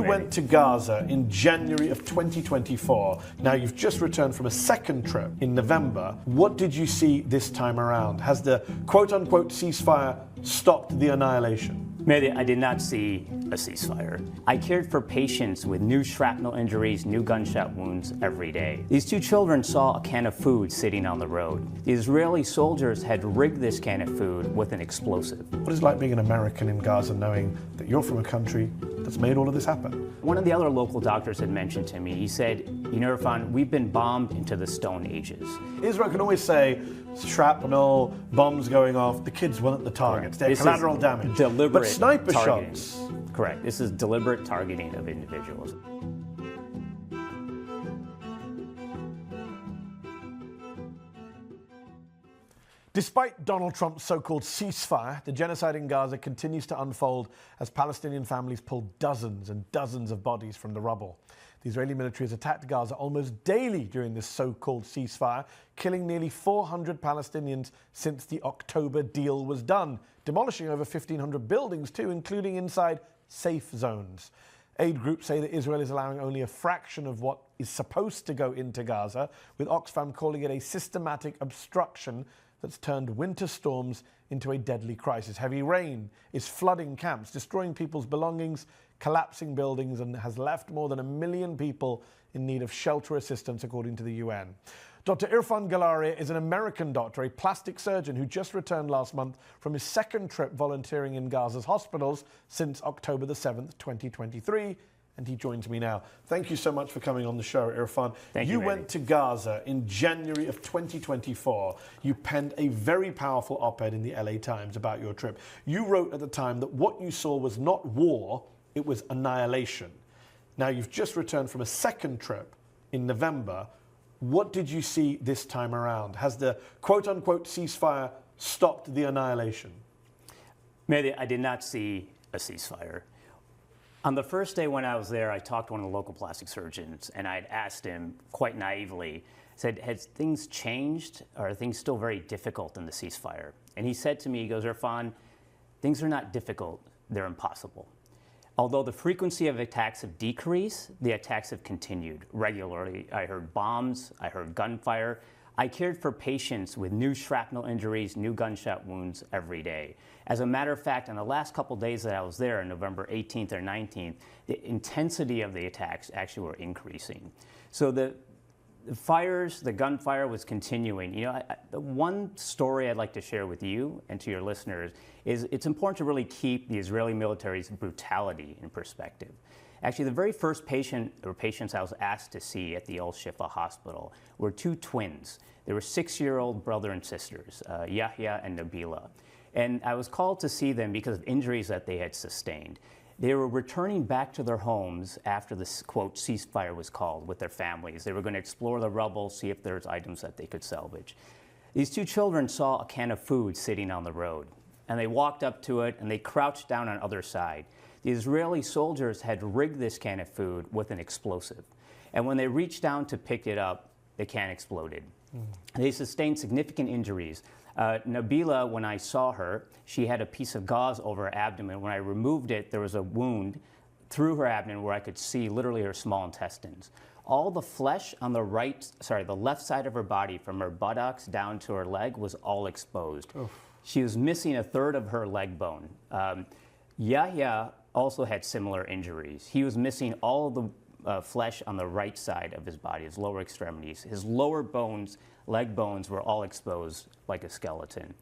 went to Gaza in January of 2024. Now you've just returned from a second trip in November. What did you see this time around? Has the quote-unquote ceasefire stopped the annihilation? Mehdi, I did not see a ceasefire. I cared for patients with new shrapnel injuries, new gunshot wounds every day. These two children saw a can of food sitting on the road. The Israeli soldiers had rigged this can of food with an explosive. What is it like being an American in Gaza knowing that you're from a country that's made all of this happen? One of the other local doctors had mentioned to me, he said, you know, Irfan, we've been bombed into the Stone Ages. Israel can always say shrapnel, bombs going off, the kids weren't the targets, they're collateral damage. Deliberate but sniper targeting. shots. Correct. This is deliberate targeting of individuals. Despite Donald Trump's so-called ceasefire, the genocide in Gaza continues to unfold as Palestinian families pull dozens and dozens of bodies from the rubble. The Israeli military has attacked Gaza almost daily during this so-called ceasefire, killing nearly 400 Palestinians since the October deal was done, demolishing over 1,500 buildings too, including inside safe zones. Aid groups say that Israel is allowing only a fraction of what is supposed to go into Gaza, with Oxfam calling it a systematic obstruction that's turned winter storms into a deadly crisis. Heavy rain is flooding camps, destroying people's belongings, collapsing buildings, and has left more than 1 million people in need of shelter assistance, according to the UN. Dr. Irfan Galaria is an American doctor, a plastic surgeon who just returned last month from his second trip volunteering in Gaza's hospitals since October the 7th, 2023. And he joins me now. Thank you so much for coming on the show, Irfan. Thank you, You Mehdi. went to Gaza in January of 2024. You penned a very powerful op-ed in the LA Times about your trip. You wrote at the time that what you saw was not war, it was annihilation. Now you've just returned from a second trip in November. What did you see this time around? Has the quote-unquote ceasefire stopped the annihilation? Mehdi, I did not see a ceasefire. On the first day when I was there, I talked to one of the local plastic surgeons, and I had asked him quite naively, said, has things changed, or are things still very difficult in the ceasefire? And he said to me, he goes, Irfan, things are not difficult, they're impossible. Although the frequency of attacks have decreased, the attacks have continued regularly. I heard bombs, I heard gunfire. I cared for patients with new shrapnel injuries, new gunshot wounds every day. As a matter of fact, in the last couple of days that I was there, on November 18th or 19th, the intensity of the attacks actually were increasing. So the fires, the gunfire was continuing. You know, the one story I'd like to share with you and to your listeners is it's important to really keep the Israeli military's brutality in perspective. Actually, the very first patient or patients I was asked to see at the El Shifa hospital were two twins. They were 6-year-old brother and sisters, Yahya and Nabila. And I was called to see them because of injuries that they had sustained. They were returning back to their homes after this, quote, ceasefire was called with their families. They were going to explore the rubble, see if there's items that they could salvage. These two children saw a can of food sitting on the road, and they walked up to it, and they crouched down on the other side. The Israeli soldiers had rigged this can of food with an explosive. And when they reached down to pick it up, the can exploded. They sustained significant injuries. Nabila, when I saw her, she had a piece of gauze over her abdomen. When I removed it, there was a wound through her abdomen where I could see literally her small intestines. All the flesh on the the left side of her body, from her buttocks down to her leg, was all exposed. Oof. She was missing a third of her leg bone. Yahya also had similar injuries. He was missing all of the flesh on the right side of his body, his lower extremities. His lower bones, leg bones, were all exposed like a skeleton.